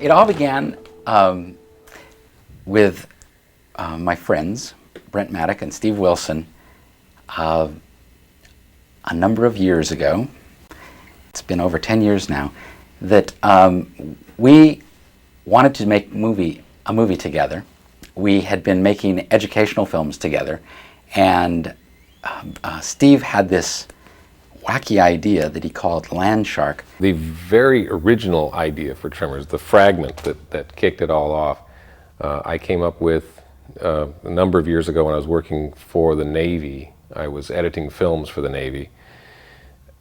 It all began with my friends, Brent Maddock and Steve Wilson, a number of years ago. It's been over 10 years now, that we wanted to make a movie together. We had been making educational films together, and Steve had this wacky idea that he called Land Shark. The very original idea for Tremors, the fragment that kicked it all off, I came up with a number of years ago when I was working for the Navy. I was editing films for the Navy,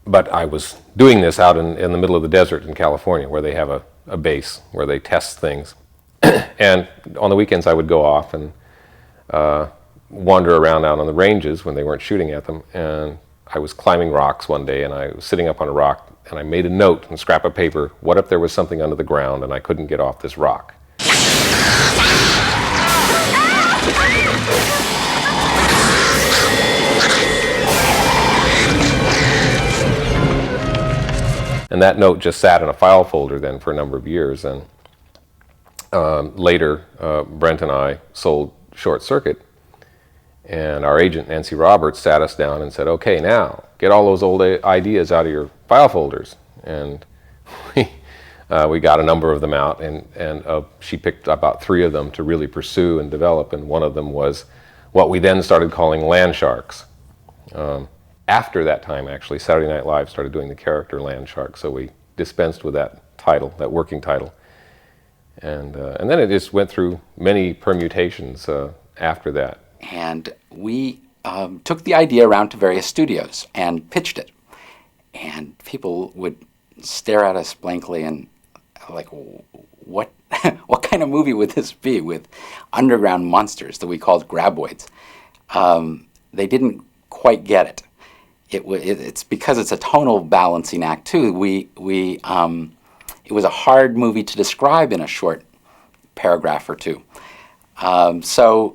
but I was doing this out in the middle of the desert in California, where they have a base where they test things. And on the weekends I would go off and wander around out on the ranges when they weren't shooting at them, and I was climbing rocks one day, and I was sitting up on a rock, and I made a note on a scrap of paper: what if there was something under the ground and I couldn't get off this rock? And that note just sat in a file folder then for a number of years, and later Brent and I sold Short Circuit, and our agent Nancy Roberts sat us down and said, okay, now get all those old ideas out of your file folders. And we got a number of them out, and she picked about 3 of them to really pursue and develop, and one of them was what we then started calling Land Sharks. After that time, actually, Saturday Night Live started doing the character Land Shark, so we dispensed with that title, that working title. And then it just went through many permutations after that. And we took the idea around to various studios and pitched it. And people would stare at us blankly and like, what kind of movie would this be with underground monsters that we called graboids? They didn't quite get it. It's because it's a tonal balancing act too. It was a hard movie to describe in a short paragraph or two. So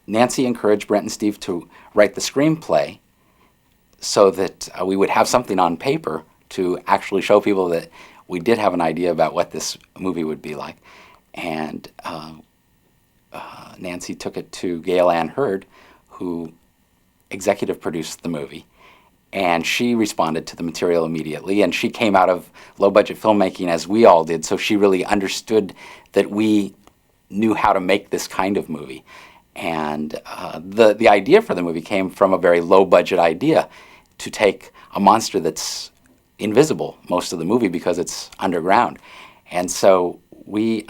Nancy encouraged Brent and Steve to write the screenplay so that we would have something on paper to actually show people that we did have an idea about what this movie would be like. And Nancy took it to Gail Ann Hurd, who executive produced the movie, and she responded to the material immediately, and she came out of low-budget filmmaking as we all did, so she really understood that we knew how to make this kind of movie. And the idea for the movie came from a very low-budget idea to take a monster that's invisible most of the movie because it's underground. And so we,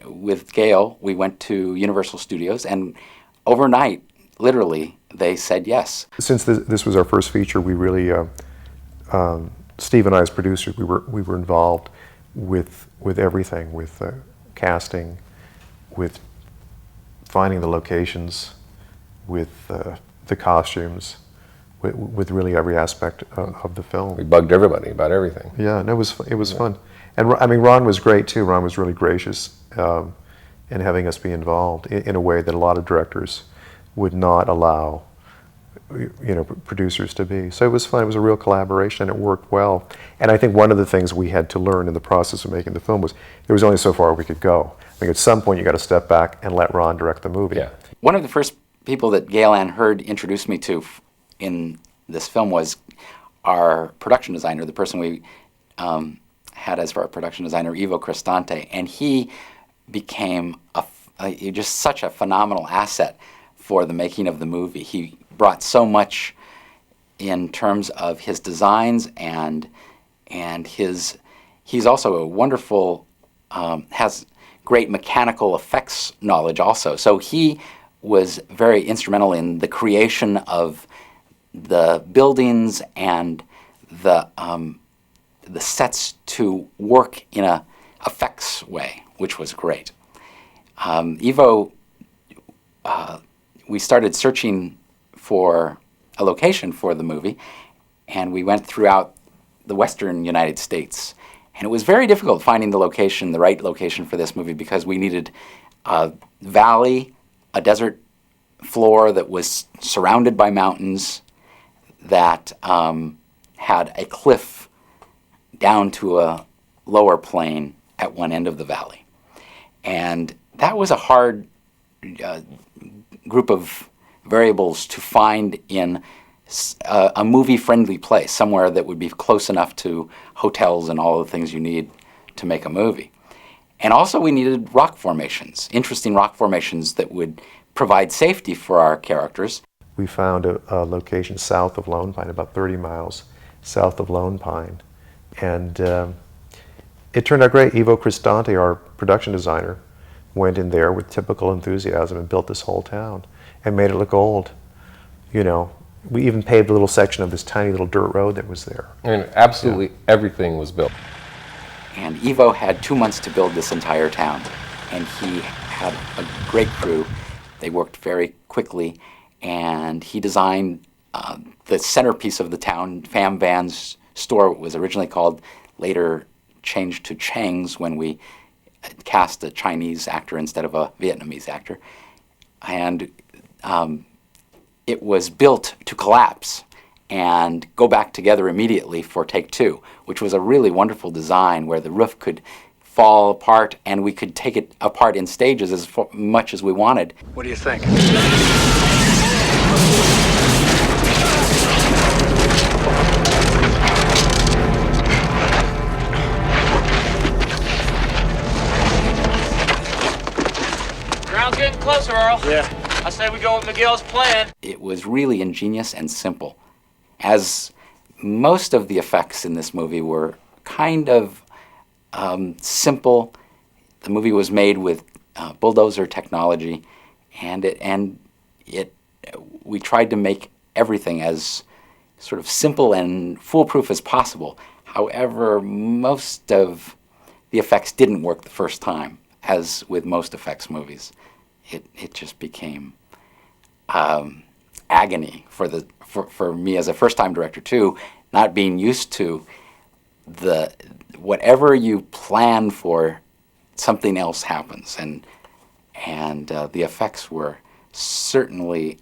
with Gail, we went to Universal Studios, and overnight, literally, they said yes. Since this was our first feature, we really, Steve and I as producers, we were involved with everything, with casting, with finding the locations, with the costumes, with really every aspect of the film. We bugged everybody about everything. Yeah, and it was fun. And I mean, Ron was great too. Ron was really gracious in having us be involved in a way that a lot of directors would not allow, producers to be. So it was fun. It was a real collaboration, and it worked well. And I think one of the things we had to learn in the process of making the film was there was only so far we could go. I think at some point you got to step back and let Ron direct the movie. Yeah. One of the first people that Gail Ann Hurd introduced me to in this film was our production designer, the person we had as our production designer, Ivo Cristante, and he became just such a phenomenal asset for the making of the movie. He brought so much in terms of his designs, and he's also a wonderful, has great mechanical effects knowledge also. So he was very instrumental in the creation of the buildings and the sets to work in a effects way, which was great. Ivo, we started searching for a location for the movie, and we went throughout the western United States. And it was very difficult finding the location, the right location for this movie, because we needed a valley, a desert floor that was surrounded by mountains, that had a cliff down to a lower plane at one end of the valley. And that was a hard group of variables to find in a movie-friendly place, somewhere that would be close enough to hotels and all the things you need to make a movie. And also we needed rock formations, interesting rock formations that would provide safety for our characters. We found a location south of Lone Pine, about 30 miles south of Lone Pine. And it turned out great. Ivo Cristante, our production designer, went in there with typical enthusiasm and built this whole town and made it look old. You know, we even paved a little section of this tiny little dirt road that was there. I mean, absolutely everything was built. And Ivo had 2 months to build this entire town. And he had a great crew. They worked very quickly. And he designed the centerpiece of the town, Pham Van's store. It was originally called, later changed to Chang's when we cast a Chinese actor instead of a Vietnamese actor. And it was built to collapse and go back together immediately for take 2, which was a really wonderful design where the roof could fall apart and we could take it apart in stages as much as we wanted. What do you think? Ground's getting closer, Earl. Yeah. I say we go with Miguel's plan. It was really ingenious and simple. As most of the effects in this movie were kind of simple. The movie was made with bulldozer technology, and we tried to make everything as sort of simple and foolproof as possible. However, most of the effects didn't work the first time, as with most effects movies. It just became agony for me as a first-time director too, not being used to whatever you plan for, something else happens, and the effects were certainly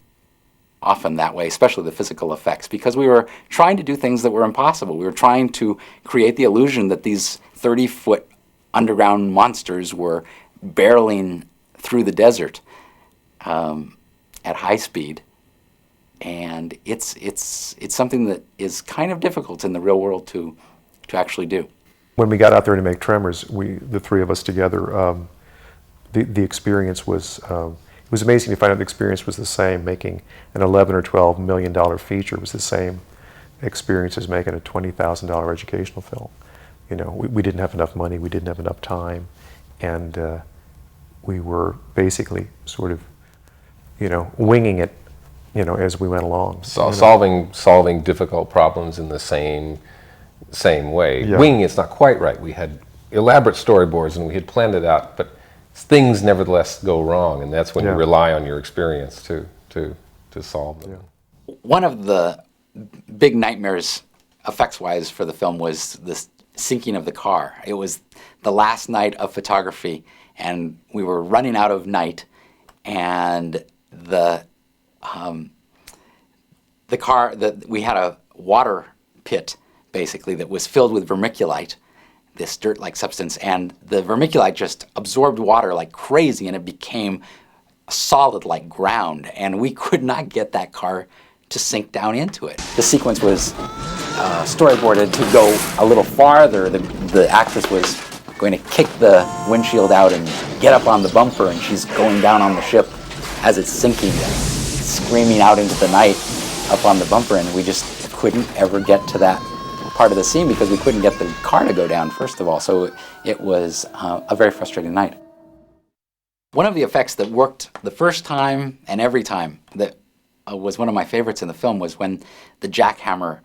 often that way, especially the physical effects, because we were trying to do things that were impossible. We were trying to create the illusion that these 30-foot underground monsters were barreling through the desert at high speed, and it's something that is kind of difficult in the real world to actually do. When we got out there to make Tremors, the three of us together, the experience was, it was amazing to find out the experience was the same. Making an $11 or $12 million feature was the same experience as making a $20,000 educational film. You know, we didn't have enough money, we didn't have enough time, and we were basically sort of, you know, winging it, you know, as we went along. So, solving difficult problems in the same way. Yeah. Winging it's not quite right. We had elaborate storyboards and we had planned it out, but things nevertheless go wrong, and that's when you rely on your experience to solve them. Yeah. One of the big nightmares, effects-wise, for the film was the sinking of the car. It was the last night of photography, and we were running out of night, and the car, we had a water pit, basically, that was filled with vermiculite, this dirt-like substance, and the vermiculite just absorbed water like crazy, and it became solid like ground, and we could not get that car to sink down into it. The sequence was storyboarded to go a little farther. The actress was going to kick the windshield out and get up on the bumper, and she's going down on the ship as it's sinking, screaming out into the night up on the bumper, and we just couldn't ever get to that part of the scene because we couldn't get the car to go down, first of all. So it was a very frustrating night. One of the effects that worked the first time and every time that was one of my favorites in the film was when the jackhammer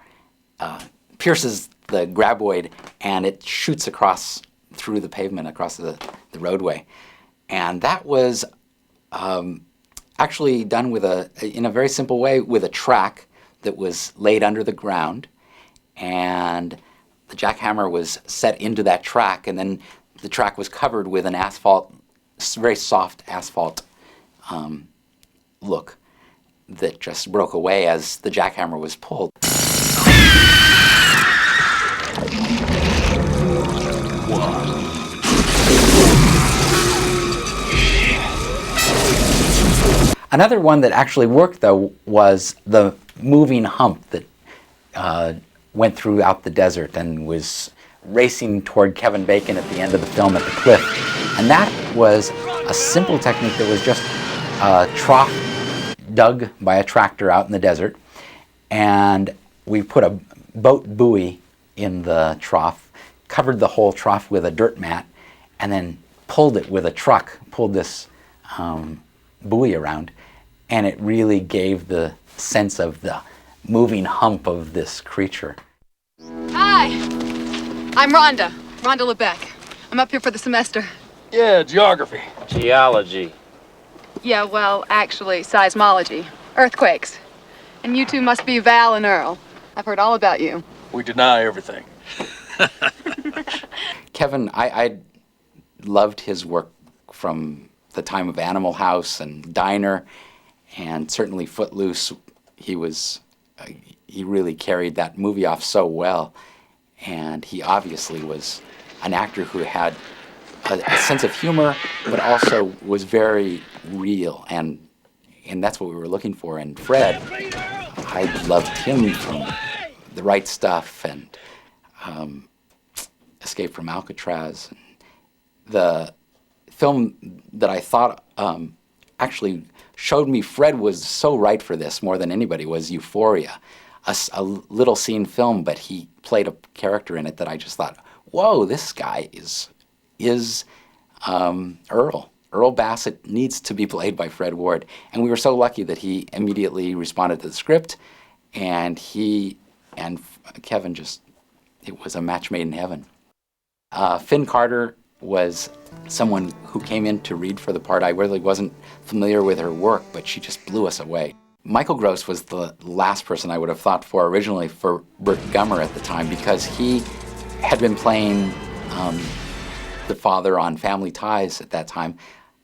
pierces the graboid and it shoots across through the pavement, across the roadway. And that was actually done in a very simple way with a track that was laid under the ground, and the jackhammer was set into that track, and then the track was covered with an asphalt, very soft asphalt look that just broke away as the jackhammer was pulled. Another one that actually worked, though, was the moving hump that went throughout the desert and was racing toward Kevin Bacon at the end of the film at the cliff. And that was a simple technique that was just a trough dug by a tractor out in the desert. And we put a boat buoy in the trough, covered the whole trough with a dirt mat, and then pulled it with a truck, pulled this buoy around, and it really gave the sense of the moving hump of this creature. Hi, I'm Rhonda Lebeck. I'm up here for the semester. Yeah, geography. Geology. Yeah, well, actually, seismology, earthquakes. And you two must be Val and Earl. I've heard all about you. We deny everything. Kevin, I loved his work from the time of Animal House and Diner, and certainly Footloose. He really carried that movie off so well, and he obviously was an actor who had a sense of humor, but also was very real, and that's what we were looking for in Fred. I loved him from The Right Stuff and Escape from Alcatraz. The film that I thought actually showed me Fred was so right for this more than anybody was Euphoria. A little scene film, but he played a character in it that I just thought, whoa, this guy is Earl. Earl Bassett needs to be played by Fred Ward. And we were so lucky that he immediately responded to the script, and he and Kevin it was a match made in heaven. Finn Carter was someone who came in to read for the part. I really wasn't familiar with her work, but she just blew us away. Michael Gross was the last person I would have thought for originally for Burt Gummer at the time, because he had been playing the father on Family Ties at that time.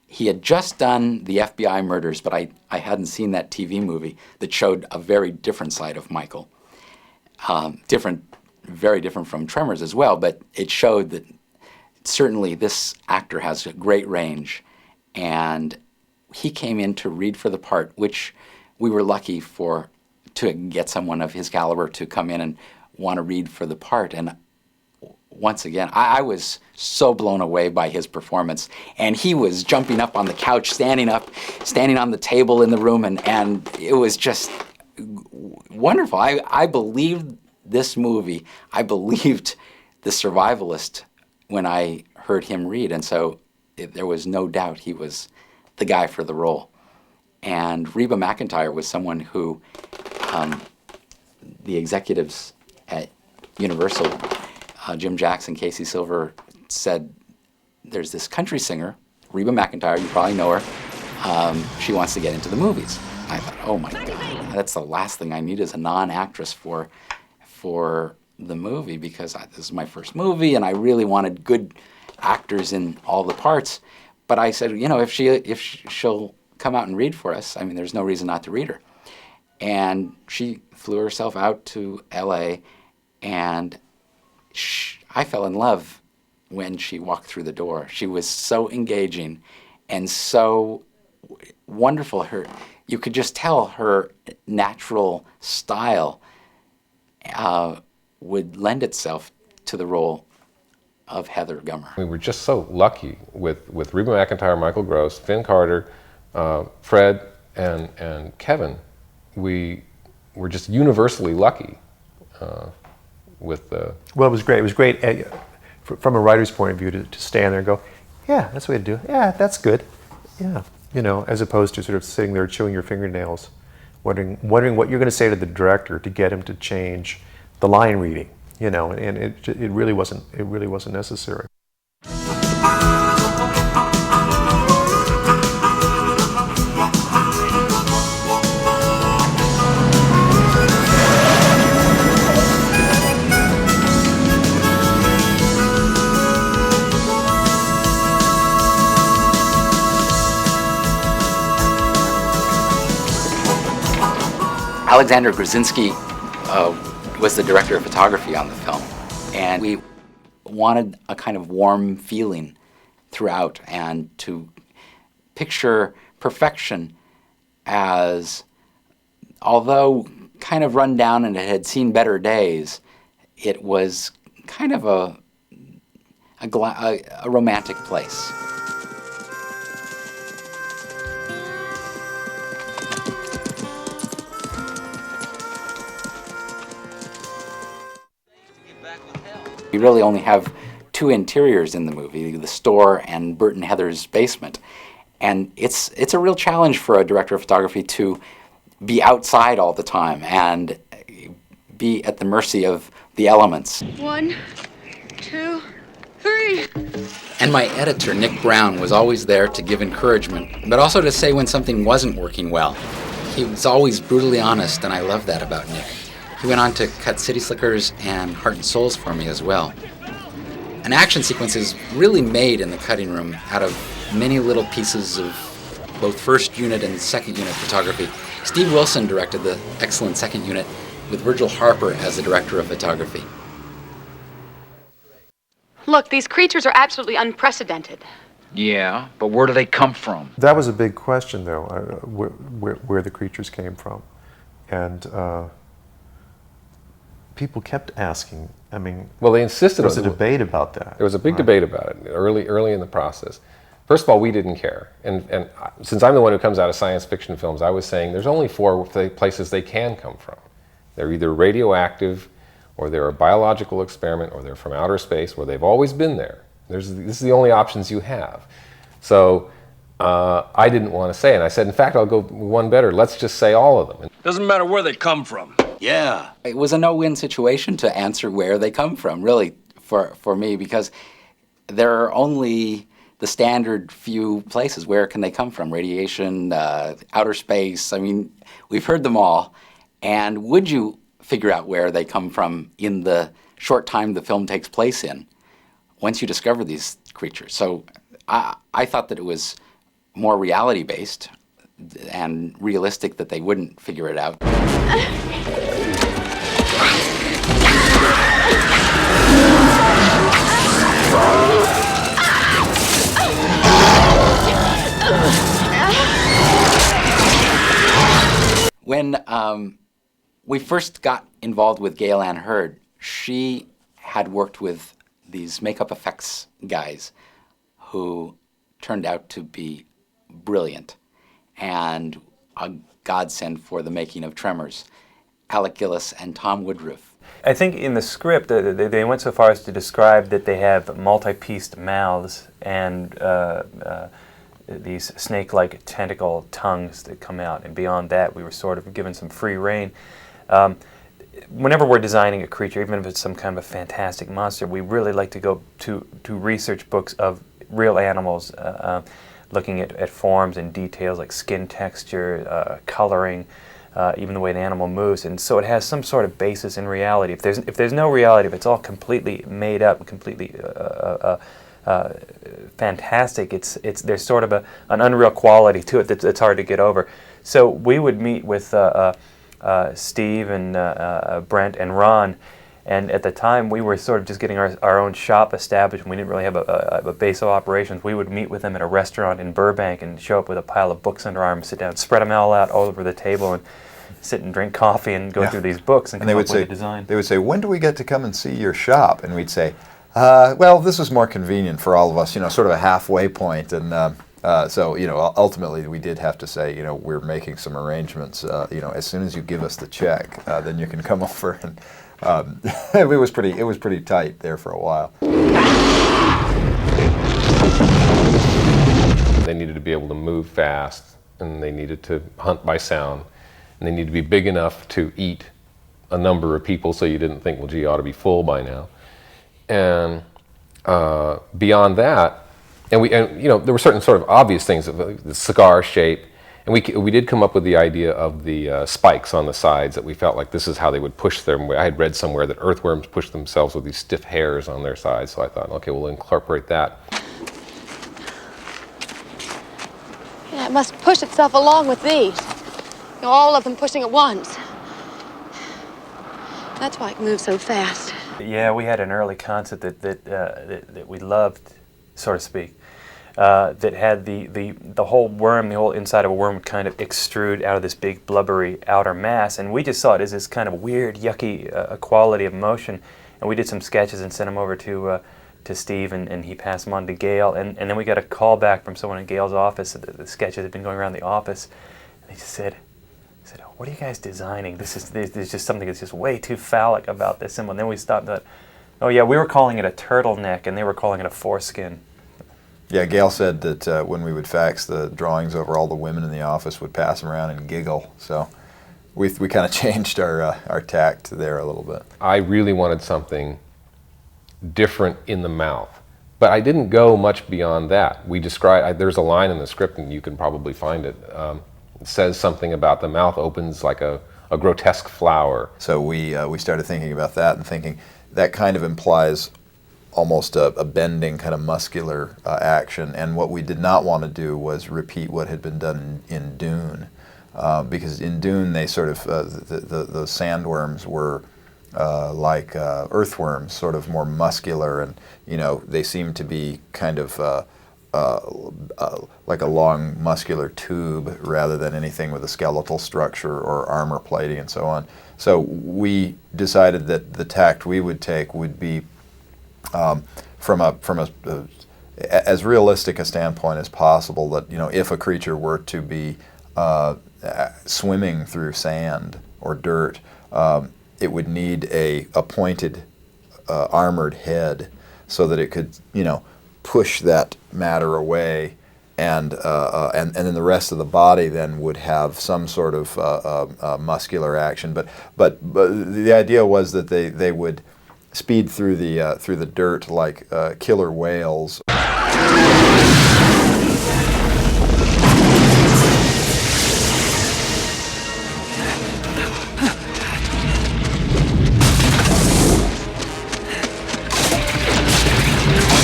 He had just done the FBI Murders, but I hadn't seen that TV movie that showed a very different side of Michael. Very different from Tremors as well, but it showed that certainly this actor has a great range, and he came in to read for the part, which we were lucky to get someone of his caliber to come in and want to read for the part. And once again, I was so blown away by his performance, and he was jumping up on the couch, standing on the table in the room, and it was just wonderful. I believed this movie. I believed The Survivalist when I heard him read, and so there was no doubt he was the guy for the role. And Reba McEntire was someone who the executives at Universal, Jim Jackson, Casey Silver, said, there's this country singer, Reba McEntire, you probably know her, she wants to get into the movies. I thought, oh my God, that's the last thing I need as a non-actress for the movie, because this is my first movie and I really wanted good actors in all the parts. But I said, if she'll come out and read for us, I mean, there's no reason not to read her. And she flew herself out to LA, and I fell in love when she walked through the door. She was so engaging and so wonderful. You could just tell her natural style would lend itself to the role of Heather Gummer. We were just so lucky with Reba McEntire, Michael Gross, Finn Carter, Fred, and Kevin. We were just universally lucky with the... Well, it was great. It was great from a writer's point of view to stand there and go, yeah, that's the way to do it. Yeah, that's good. Yeah, as opposed to sort of sitting there chewing your fingernails, wondering what you're going to say to the director to get him to change the line reading, and it really wasn't necessary. Alexander Grzinski was the director of photography on the film, and we wanted a kind of warm feeling throughout, and to picture perfection as, although kind of run down and it had seen better days, it was kind of a romantic place. We really only have two interiors in the movie, the store and Bert and Heather's basement. And it's a real challenge for a director of photography to be outside all the time and be at the mercy of the elements. 1, 2, 3. And my editor, Nick Brown, was always there to give encouragement, but also to say when something wasn't working well. He was always brutally honest, and I love that about Nick. He went on to cut City Slickers and Heart and Souls for me as well. An action sequence is really made in the cutting room out of many little pieces of both first unit and second unit photography. Steve Wilson directed the excellent second unit with Virgil Harper as the director of photography. Look, these creatures are absolutely unprecedented. Yeah, but where do they come from? That was a big question, though, where the creatures came from. And people kept asking. I mean, Well, they insisted there was a on it. debate about that. There was a big debate about it early in the process. First of all, we didn't care. And since I'm the one who comes out of science fiction films, I was saying there's only 4 places they can come from. They're either radioactive, or they're a biological experiment, or they're from outer space, or they've always been there. This is the only options you have. So I didn't want to say it. And I said, in fact, I'll go one better. Let's just say all of them. Doesn't matter where they come from. Yeah. It was a no-win situation to answer where they come from, really, for me, because there are only the standard few places. Where can they come from? Radiation, outer space. I mean, we've heard them all. And would you figure out where they come from in the short time the film takes place in, once you discover these creatures? So I thought that it was more reality-based and realistic that they wouldn't figure it out. When we first got involved with Gail Ann Hurd, she had worked with these makeup effects guys who turned out to be brilliant and a godsend for the making of Tremors, Alec Gillis and Tom Woodruff. I think in the script they went so far as to describe that they have multi-pieced mouths and these snake-like tentacle tongues that come out, and beyond that we were sort of given some free rein. Whenever we're designing a creature, even if it's some kind of a fantastic monster, we really like to go to research books of real animals, looking at forms and details like skin texture, coloring, even the way an animal moves, and so it has some sort of basis in reality. If there's no reality, if it's all completely made up, completely fantastic, there's sort of an unreal quality to it that's hard to get over. So we would meet with Steve and Brent and Ron, and at the time we were sort of just getting our own shop established, and we didn't really have a base of operations. We would meet with them at a restaurant in Burbank and show up with a pile of books under our arm, sit down, spread them all out all over the table, and sit and drink coffee and go through these books and come up with a design. They would say, when do we get to come and see your shop? And we'd say, well, this was more convenient for all of us, sort of a halfway point. And so, ultimately we did have to say, we're making some arrangements. As soon as you give us the check, then you can come over. And it was pretty tight there for a while. They needed to be able to move fast, and they needed to hunt by sound, and they needed to be big enough to eat a number of people, so you didn't think, well, gee, you ought to be full by now. And beyond that, and there were certain sort of obvious things, the cigar shape, and we did come up with the idea of the spikes on the sides, that we felt like this is how they would push them. I had read somewhere that earthworms push themselves with these stiff hairs on their sides, so I thought, okay, we'll incorporate that. Yeah, it must push itself along with these. All of them pushing at once. That's why it moves so fast. Yeah, we had an early concept that we loved, so to speak. that had the whole worm, the whole inside of a worm would kind of extrude out of this big blubbery outer mass, and we just saw it as this kind of weird, yucky quality of motion, and we did some sketches and sent them over to Steve, and he passed them on to Gail, and then we got a call back from someone in Gail's office. The sketches had been going around the office, and he just said, "What are you guys designing? There's just something that's just way too phallic about this symbol." And then we stopped and thought, "Oh yeah, we were calling it a turtleneck, and they were calling it a foreskin." Yeah, Gail said that when we would fax the drawings over, all the women in the office would pass them around and giggle. So we kind of changed our tact there a little bit. I really wanted something different in the mouth, but I didn't go much beyond that. We describe, there's a line in the script, and you can probably find it. It says something about the mouth opens like a grotesque flower. So we started thinking about that and thinking that kind of implies almost a bending kind of muscular action, and what we did not want to do was repeat what had been done in Dune, because in Dune they sort of the sandworms were like earthworms, sort of more muscular, and they seem to be kind of like a long muscular tube rather than anything with a skeletal structure or armor plating and so on. So we decided that the tact we would take would be from as realistic a standpoint as possible, that if a creature were to be swimming through sand or dirt, it would need a pointed armored head so that it could push that matter away, and then the rest of the body then would have some sort of muscular action. But the idea was that they would speed through the dirt like killer whales.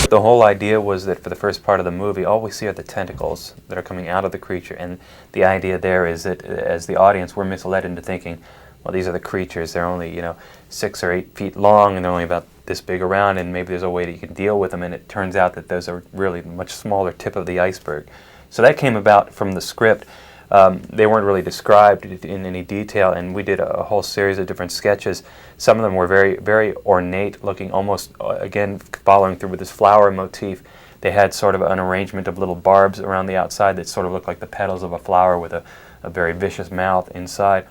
The whole idea was that for the first part of the movie, all we see are the tentacles that are coming out of the creature, and the idea there is that as the audience, we're misled into thinking, well, these are the creatures, they're only 6 or 8 feet long, and they're only about this big around, and maybe there's a way that you can deal with them, and it turns out that those are really much smaller tip of the iceberg. So that came about from the script. They weren't really described in any detail, and we did a whole series of different sketches. Some of them were very, very ornate looking, almost, again, following through with this flower motif. They had sort of an arrangement of little barbs around the outside that sort of looked like the petals of a flower with a very vicious mouth inside.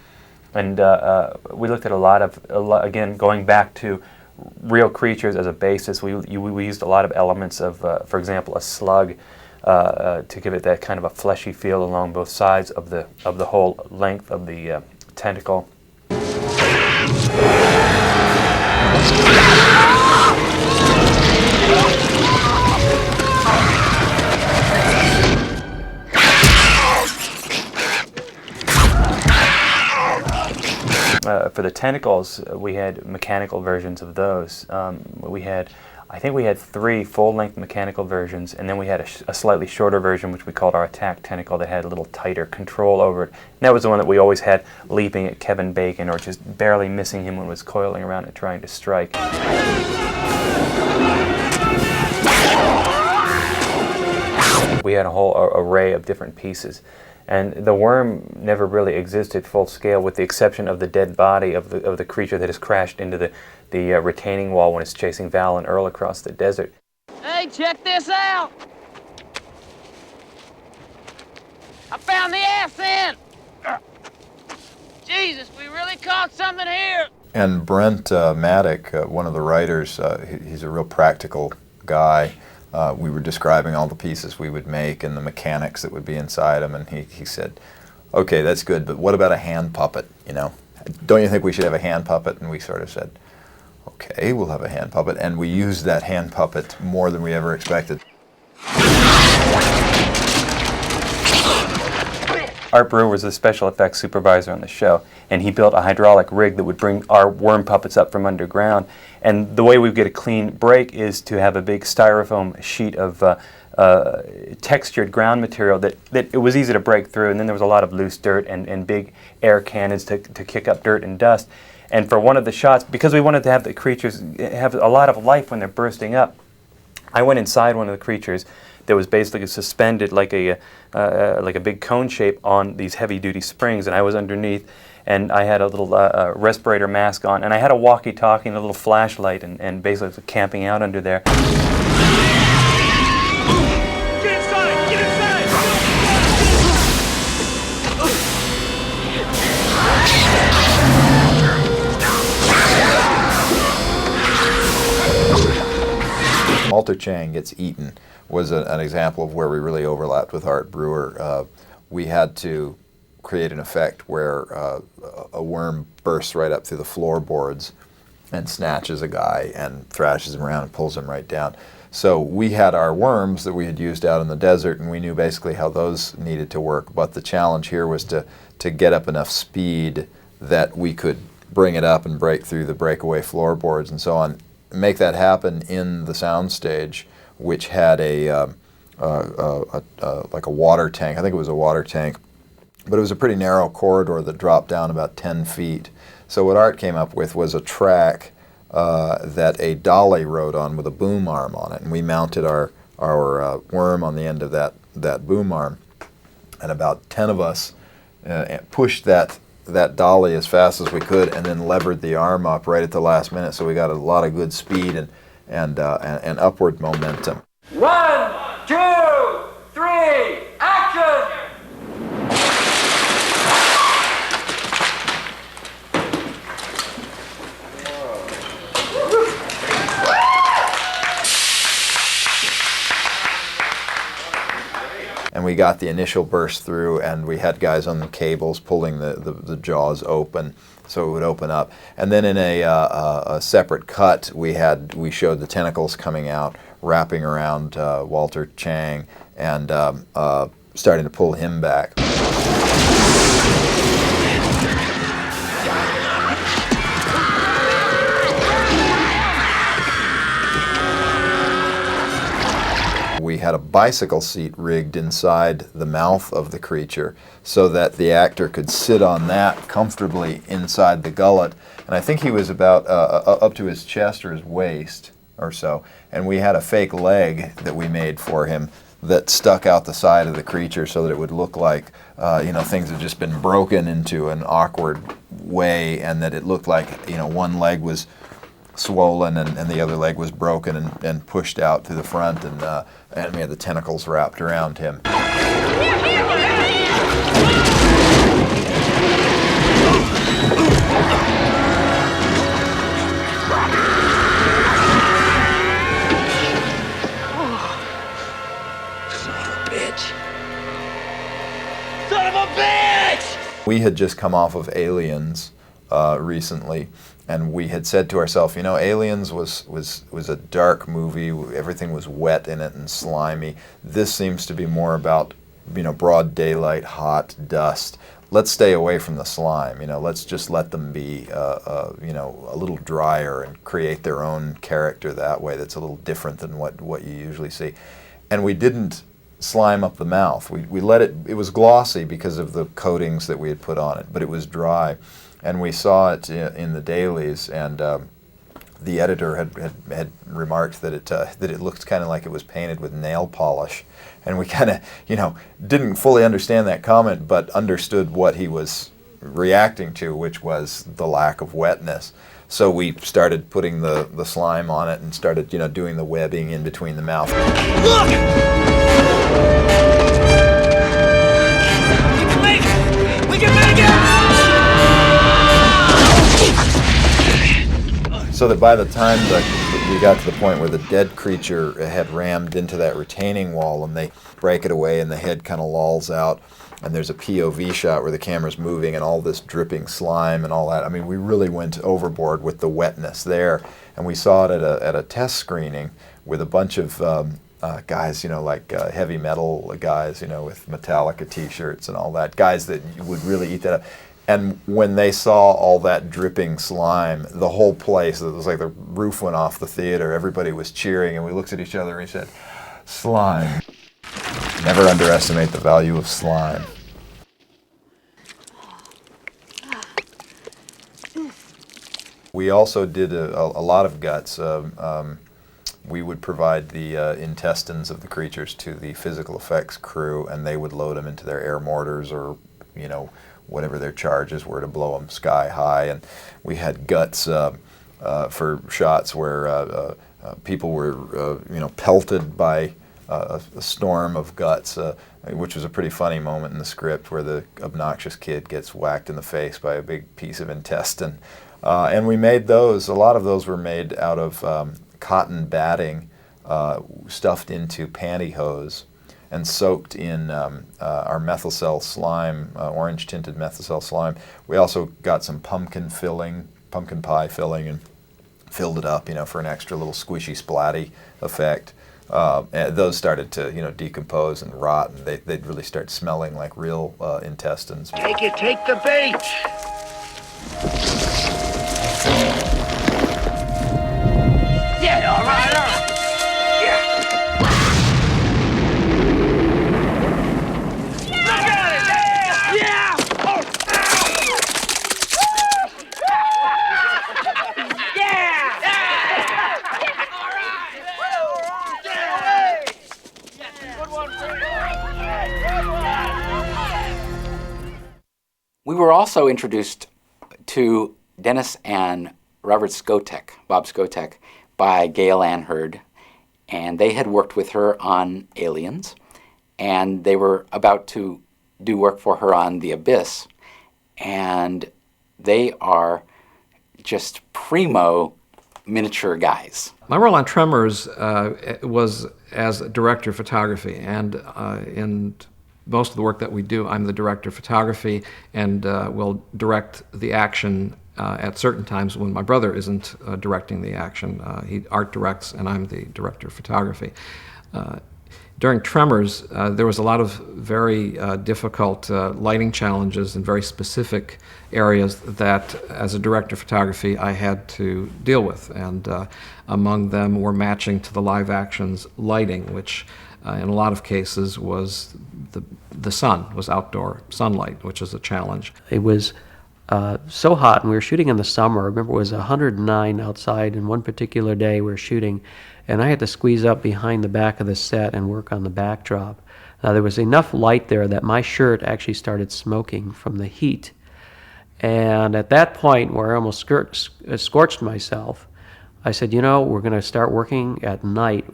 And we looked at a lot, again, going back to real creatures as a basis. We used a lot of elements of, for example, a slug, to give it that kind of a fleshy feel along both sides of the whole length of the tentacle. For the tentacles, we had mechanical versions of those. I think we had 3 full-length mechanical versions, and then we had a slightly shorter version, which we called our attack tentacle, that had a little tighter control over it. And that was the one that we always had leaping at Kevin Bacon, or just barely missing him when it was coiling around and trying to strike. We had a whole array of different pieces. And the worm never really existed full scale, with the exception of the dead body of the creature that has crashed into the retaining wall when it's chasing Val and Earl across the desert. Hey, check this out! I found the ass end! Jesus, we really caught something here! And Brent Maddock, one of the writers, he's a real practical guy. We were describing all the pieces we would make and the mechanics that would be inside them, and he said, "Okay, that's good, but what about a hand puppet? Don't you think we should have a hand puppet?" And we sort of said, "Okay, we'll have a hand puppet," and we used that hand puppet more than we ever expected. Art Brewer was the special effects supervisor on the show, and he built a hydraulic rig that would bring our worm puppets up from underground. And the way we get a clean break is to have a big styrofoam sheet of textured ground material that it was easy to break through, and then there was a lot of loose dirt and big air cannons to kick up dirt and dust. And for one of the shots, because we wanted to have the creatures have a lot of life when they're bursting up, I went inside one of the creatures that was basically suspended like a big cone shape on these heavy-duty springs, and I was underneath, and I had a little respirator mask on, and I had a walkie-talkie and a little flashlight, and basically was camping out under there. Get inside! Get inside! Walter Chang Gets Eaten was an example of where we really overlapped with Art Brewer. We had to create an effect where a worm bursts right up through the floorboards and snatches a guy and thrashes him around and pulls him right down. So we had our worms that we had used out in the desert, and we knew basically how those needed to work, but the challenge here was to get up enough speed that we could bring it up and break through the breakaway floorboards and so on. Make that happen in the soundstage, which had like a water tank. I think it was a water tank, but it was a pretty narrow corridor that dropped down about 10 feet. So what Art came up with was a track that a dolly rode on with a boom arm on it, and we mounted our worm on the end of that boom arm, and about 10 of us pushed that dolly as fast as we could, and then levered the arm up right at the last minute, so we got a lot of good speed and upward momentum. 1, 2, 3, action! And we got the initial burst through, and we had guys on the cables pulling the jaws open so it would open up. And then in a separate cut, we showed the tentacles coming out, wrapping around Walter Chang, and starting to pull him back. We had a bicycle seat rigged inside the mouth of the creature so that the actor could sit on that comfortably inside the gullet. And I think he was about up to his chest or his waist or so. And we had a fake leg that we made for him that stuck out the side of the creature so that it would look like things had just been broken into an awkward way, and that it looked like one leg was swollen and the other leg was broken and pushed out to the front, and we had the tentacles wrapped around him. Son of a bitch! We had just come off of Aliens recently, and we had said to ourselves, Aliens was a dark movie. Everything was wet in it and slimy. This seems to be more about, broad daylight, hot dust. Let's stay away from the slime. Let's just let them be, a little drier and create their own character that way. That's a little different than what you usually see. And we didn't slime up the mouth. We let it was glossy because of the coatings that we had put on it, but it was dry. And we saw it in the dailies, and the editor had remarked that it looked kind of like it was painted with nail polish. And we kind of, didn't fully understand that comment, but understood what he was reacting to, which was the lack of wetness. So we started putting the slime on it and started, doing the webbing in between the mouth. Look! We can make it! We can make it! So that by the time we got to the point where the dead creature had rammed into that retaining wall, and they break it away and the head kind of lolls out, and there's a POV shot where the camera's moving and all this dripping slime and all that. I mean, we really went overboard with the wetness there, and we saw it at a test screening with a bunch of guys, like heavy metal guys, with Metallica t-shirts and all that, guys that would really eat that up. And when they saw all that dripping slime, the whole place, it was like the roof went off the theater. Everybody was cheering, and we looked at each other and we said, slime. Never underestimate the value of slime. We also did a lot of guts. we would provide the intestines of the creatures to the physical effects crew, and they would load them into their air mortars or, you know, whatever their charges were to blow them sky high. And we had guts for shots where people were, you know, pelted by a storm of guts, which was a pretty funny moment in the script where the obnoxious kid gets whacked in the face by a big piece of intestine. And we made those, a lot of those were made out of cotton batting stuffed into pantyhose and soaked in our methyl cell slime, orange-tinted methyl cell slime. We also got some pumpkin pie filling, and filled it up, you know, for an extra little squishy, splatty effect. And those started to, you know, decompose and rot, and they'd really start smelling like real intestines. Take it, take the bait! Yeah, all right, all right. Yeah. Look at it! Yeah! Oh. Yeah! All right! Good one, We were also introduced to Dennis and Robert Skotek, Bob Skotek, by Gail Ann Hurd, and they had worked with her on Aliens, and they were about to do work for her on The Abyss, and they are just primo miniature guys. My role on Tremors was as a director of photography, and in most of the work that we do, I'm the director of photography and will direct the action at certain times when my brother isn't directing the action. He art directs, and I'm the director of photography. During Tremors, there was a lot of very difficult lighting challenges in very specific areas that, as a director of photography, I had to deal with. And among them were matching to the live action's lighting, which in a lot of cases was the sun, was outdoor sunlight, which is a challenge. It was so hot, and we were shooting in the summer. I remember it was 109 outside, and one particular day we were shooting, and I had to squeeze up behind the back of the set and work on the backdrop. Now, there was enough light there that my shirt actually started smoking from the heat. And at that point, where I almost scorched myself, I said, you know, we're going to start working at night.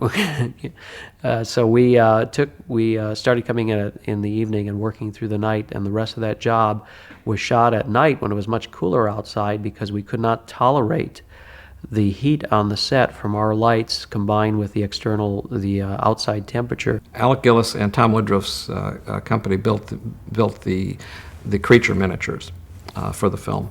So we started coming in the evening and working through the night, and the rest of that job was shot at night when it was much cooler outside, because we could not tolerate the heat on the set from our lights combined with the outside temperature. Alec Gillis and Tom Woodruff's company built the creature miniatures for the film.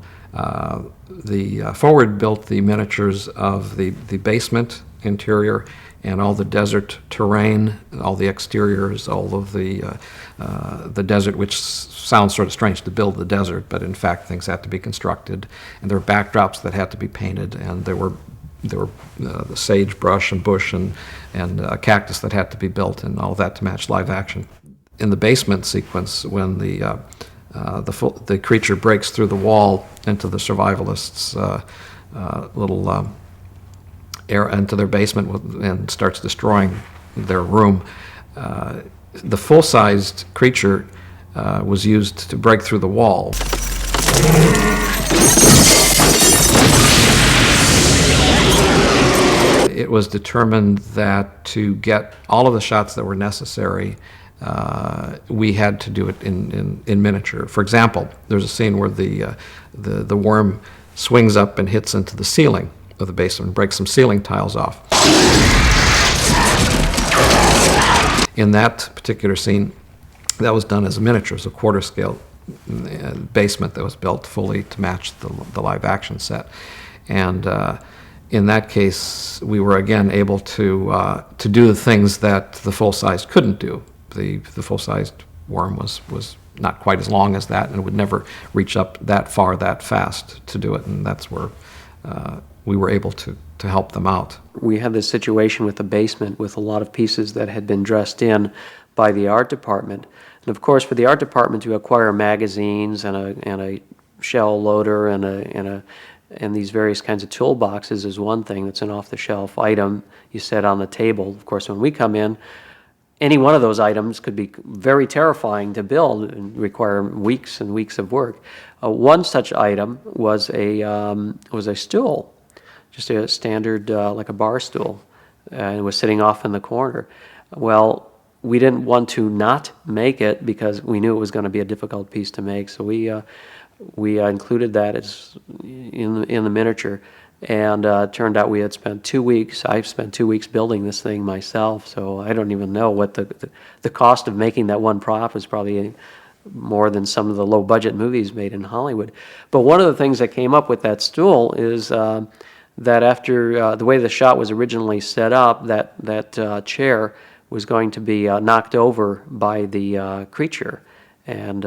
The Forward built the miniatures of the basement interior and all the desert terrain, all the exteriors, all of the desert, which sounds sort of strange to build the desert, but in fact things had to be constructed, and there were backdrops that had to be painted, and there were the sagebrush and bush and cactus that had to be built, and all that to match live action. In the basement sequence, when the creature breaks through the wall into the survivalists' little into their basement and starts destroying their room. The full-sized creature was used to break through the wall. It was determined that to get all of the shots that were necessary, we had to do it in miniature. For example, there's a scene where the worm swings up and hits into the ceiling of the basement and breaks some ceiling tiles off. In that particular scene, that was done as a miniature, as a quarter-scale basement that was built fully to match the live-action set. And in that case, we were again able to do the things that the full-size couldn't do. The full-sized worm was not quite as long as that, and would never reach up that far that fast to do it, and that's where we were able to help them out. We had this situation with the basement with a lot of pieces that had been dressed in by the art department. And of course, for the art department to acquire magazines and a shell loader and And these various kinds of toolboxes is one thing that's an off-the-shelf item you set on the table. Of course, when we come in, any one of those items could be very terrifying to build and require weeks and weeks of work. One such item was a stool, just a standard like a bar stool, and it was sitting off in the corner. Well, we didn't want to not make it because we knew it was going to be a difficult piece to make, so we included that as in the miniature. And it turned out we had spent 2 weeks. I've spent 2 weeks building this thing myself, so I don't even know what the cost of making that one prop was. Probably more than some of the low-budget movies made in Hollywood. But one of the things that came up with that stool is that after the way the shot was originally set up, that chair was going to be knocked over by the creature and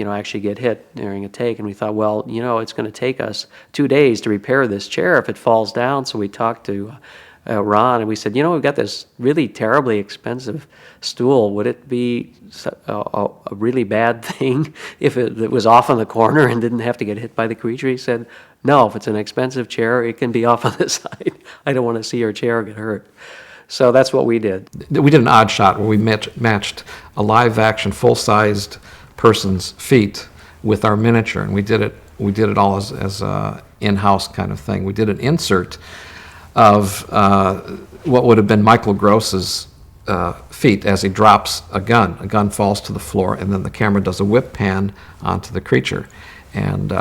actually get hit during a take. And we thought, well, it's going to take us 2 days to repair this chair if it falls down. So we talked to Ron, and we said, we've got this really terribly expensive stool. Would it be a really bad thing if it was off on the corner and didn't have to get hit by the creature? He said, no, if it's an expensive chair, it can be off on the side. I don't want to see your chair get hurt. So that's what we did. We did an odd shot where we matched a live-action, full-sized person's feet with our miniature, and we did it all as a in-house kind of thing. We did an insert of what would have been Michael Gross's feet as he drops a gun. A gun falls to the floor, and then the camera does a whip pan onto the creature. And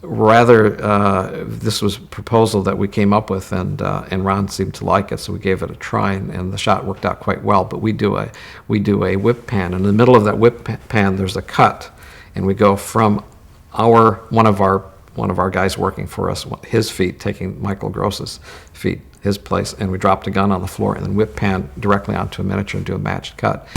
this was a proposal that we came up with, and Ron seemed to like it, so we gave it a try, and the shot worked out quite well. But we do a whip pan, and in the middle of that whip pan, there's a cut, and we go from one of our guys working for us, his feet, taking Michael Gross's feet, his place, and we dropped a gun on the floor, and then whip pan directly onto a miniature and do a matched cut.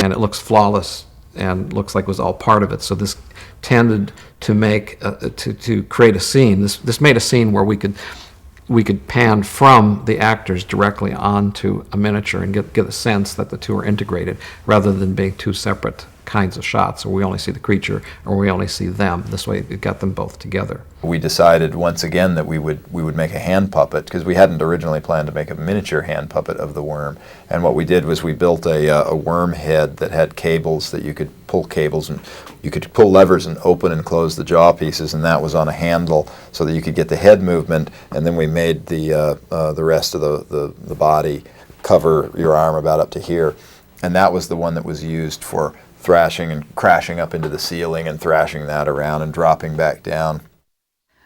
And it looks flawless and looks like it was all part of it. So this tended to make to create a scene. This made a scene where we could pan from the actors directly onto a miniature and get a sense that the two are integrated rather than being two separate kinds of shots, where we only see the creature or we only see them. This way it got them both together. We decided once again that we would make a hand puppet, because we hadn't originally planned to make a miniature hand puppet of the worm. And what we did was we built a worm head that had cables that you could pull cables, and you could pull levers and open and close the jaw pieces, and that was on a handle so that you could get the head movement. And then we made the rest of the body cover your arm about up to here, and that was the one that was used for thrashing and crashing up into the ceiling and thrashing that around and dropping back down.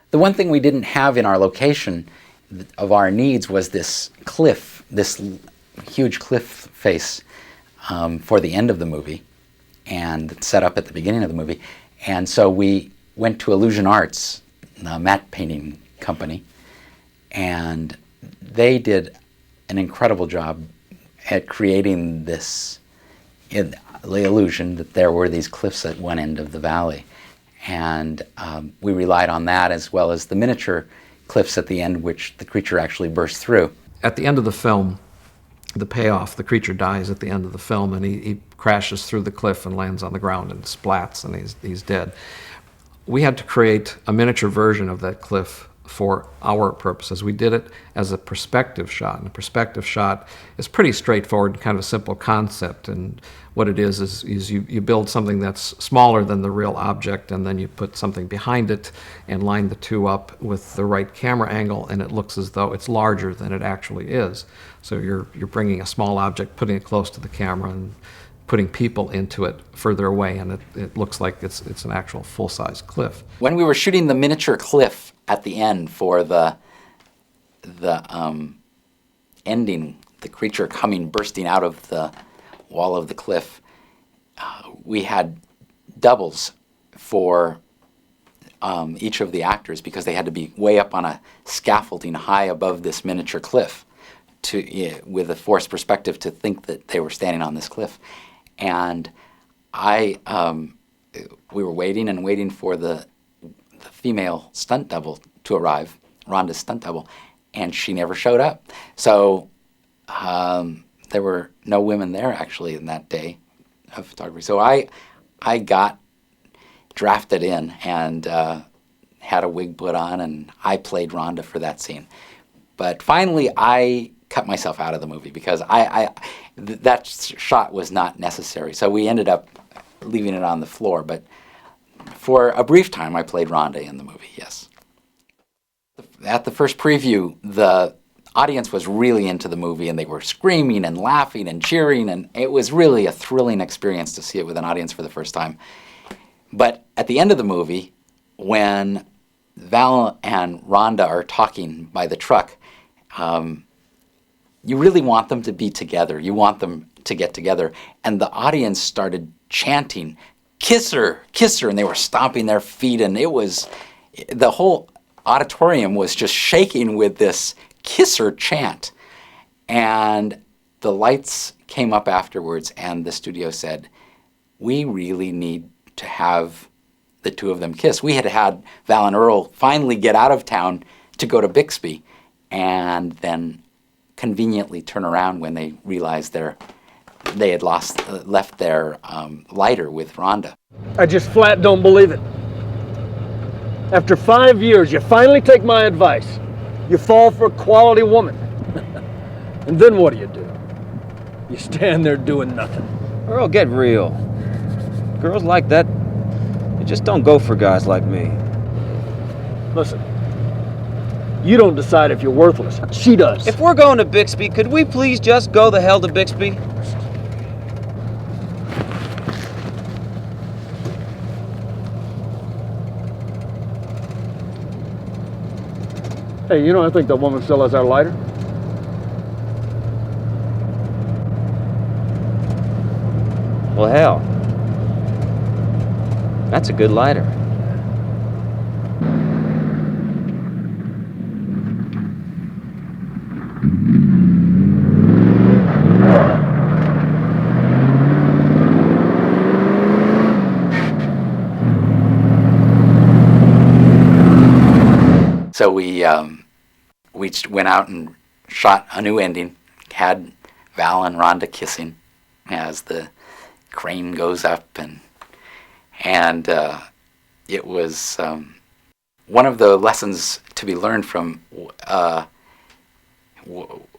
The one thing we didn't have in our location of our needs was this cliff, this huge cliff face for the end of the movie, and set up at the beginning of the movie. And so we went to Illusion Arts, the matte painting company, and they did an incredible job at creating this the illusion that there were these cliffs at one end of the valley. And we relied on that, as well as the miniature cliffs at the end, which the creature actually burst through. At the end of the film, the payoff, the creature dies at the end of the film, and he crashes through the cliff and lands on the ground and splats, and he's dead. We had to create a miniature version of that cliff for our purposes. We did it as a perspective shot, and a perspective shot is pretty straightforward, kind of a simple concept. And what it is you build something that's smaller than the real object, and then you put something behind it and line the two up with the right camera angle, and it looks as though it's larger than it actually is. So you're bringing a small object, putting it close to the camera, and putting people into it further away, and it looks like it's an actual full-size cliff. When we were shooting the miniature cliff at the end for the ending, the creature bursting out of the wall of the cliff, we had doubles for each of the actors, because they had to be way up on a scaffolding high above this miniature cliff with a forced perspective to think that they were standing on this cliff. And we were waiting for the female stunt double to arrive, Rhonda's stunt double, and she never showed up. So there were no women there actually in that day of photography. So I got drafted in and had a wig put on, and I played Rhonda for that scene. But finally, I cut myself out of the movie because that shot was not necessary. So we ended up leaving it on the floor. But for a brief time, I played Rhonda in the movie, yes. At the first preview, the audience was really into the movie, and they were screaming and laughing and cheering, and it was really a thrilling experience to see it with an audience for the first time. But at the end of the movie, when Val and Rhonda are talking by the truck, you really want them to be together. You want them to get together. And the audience started chanting, "Kiss her, kiss her," and they were stomping their feet, and it was, the whole auditorium was just shaking with this "kiss her" chant. And the lights came up afterwards, and the studio said, "We really need to have the two of them kiss." We had had Val and Earl finally get out of town to go to Bixby, and then conveniently turn around when they realized they had left their lighter with Rhonda. I just flat don't believe it. After 5 years, you finally take my advice. You fall for a quality woman. And then what do? You stand there doing nothing. Earl, get real. Girls like that, they just don't go for guys like me. Listen, you don't decide if you're worthless. She does. If we're going to Bixby, could we please just go the hell to Bixby? Hey, you know, I think that woman still has our lighter. Well, hell, that's a good lighter. So we went out and shot a new ending, had Val and Rhonda kissing as the crane goes up, and it was one of the lessons to be learned from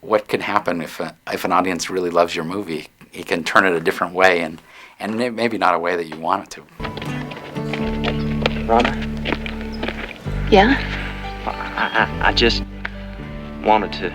what can happen if an audience really loves your movie. It can turn it a different way, and maybe not a way that you want it to. Rhonda? Yeah? I just wanted to.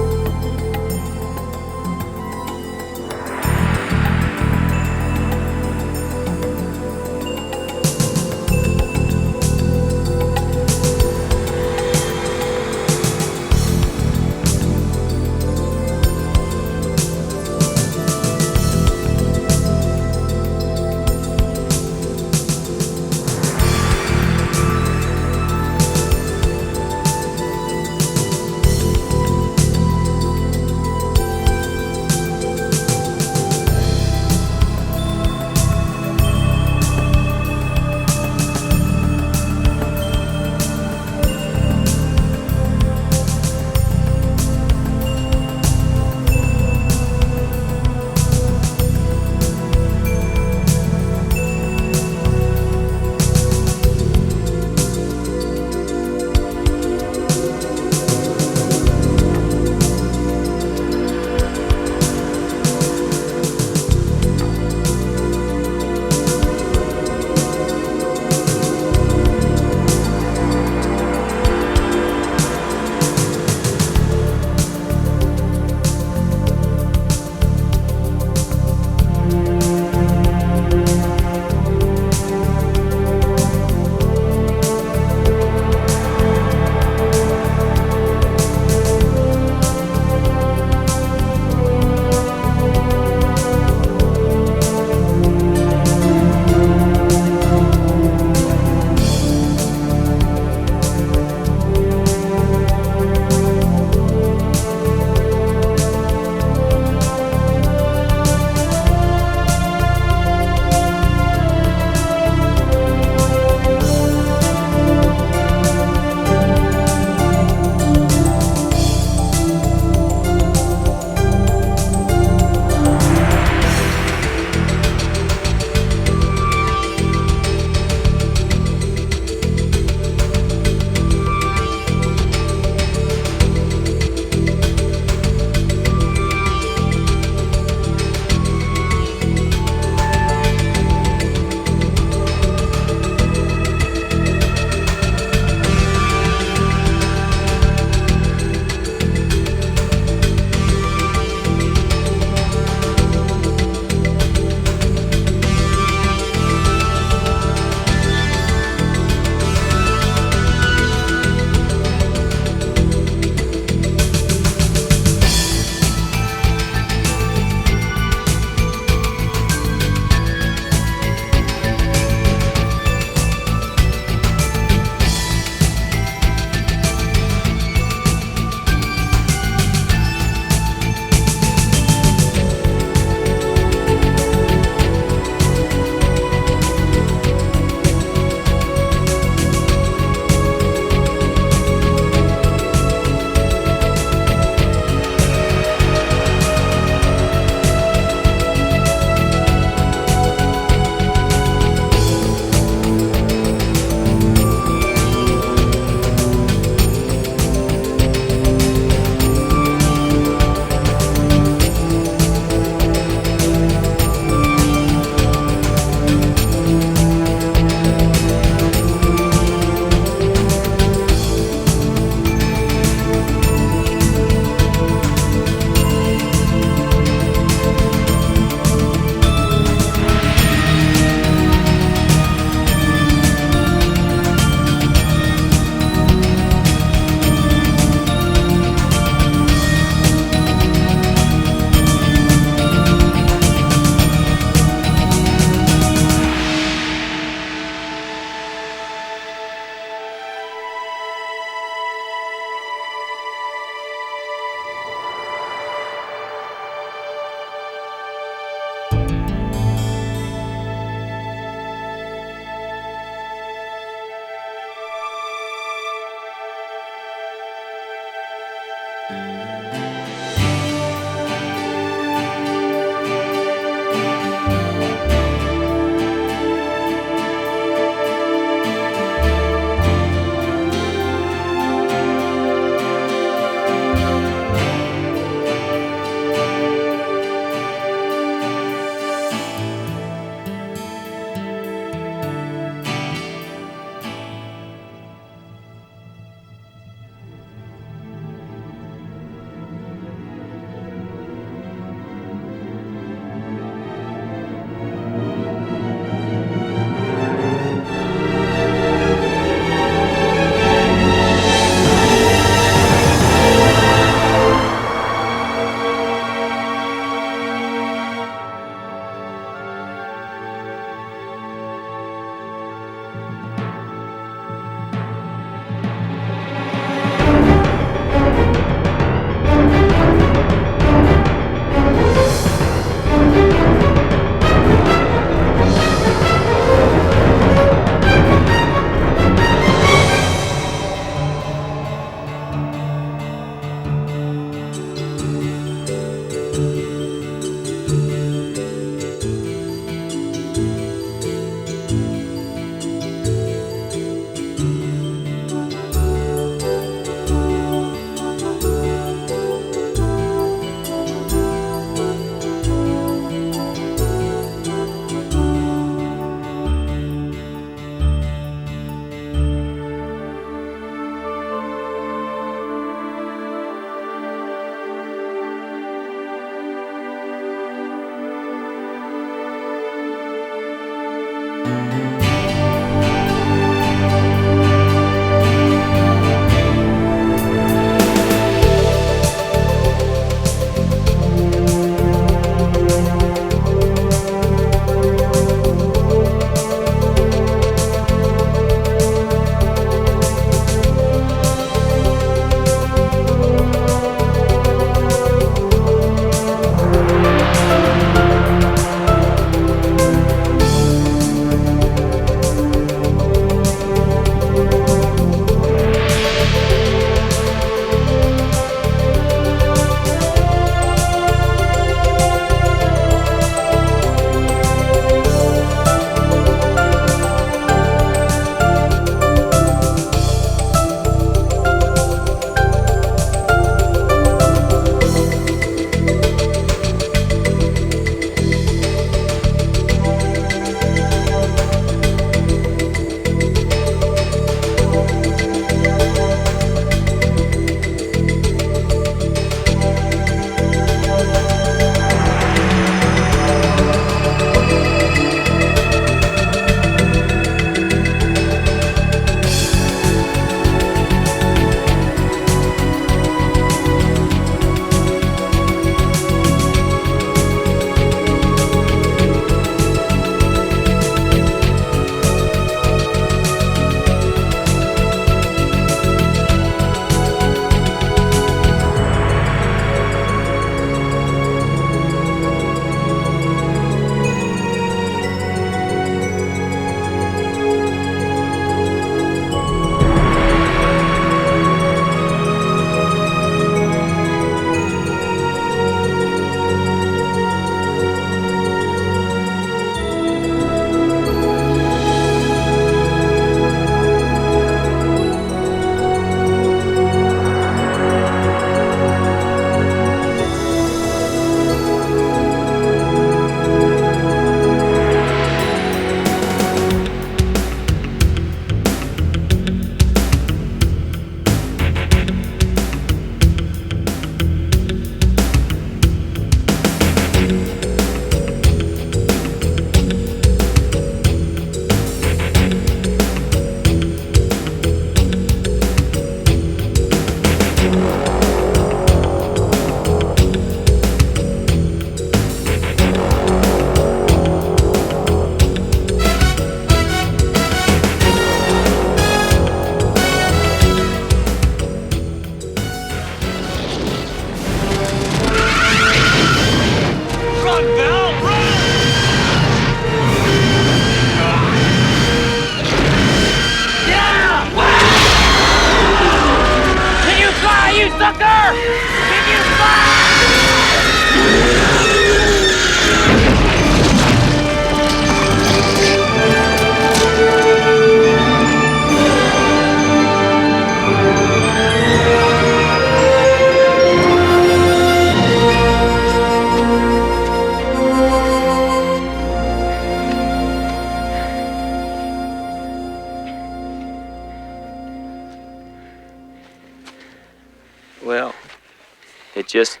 just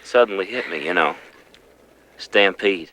suddenly hit me, you know. Stampede.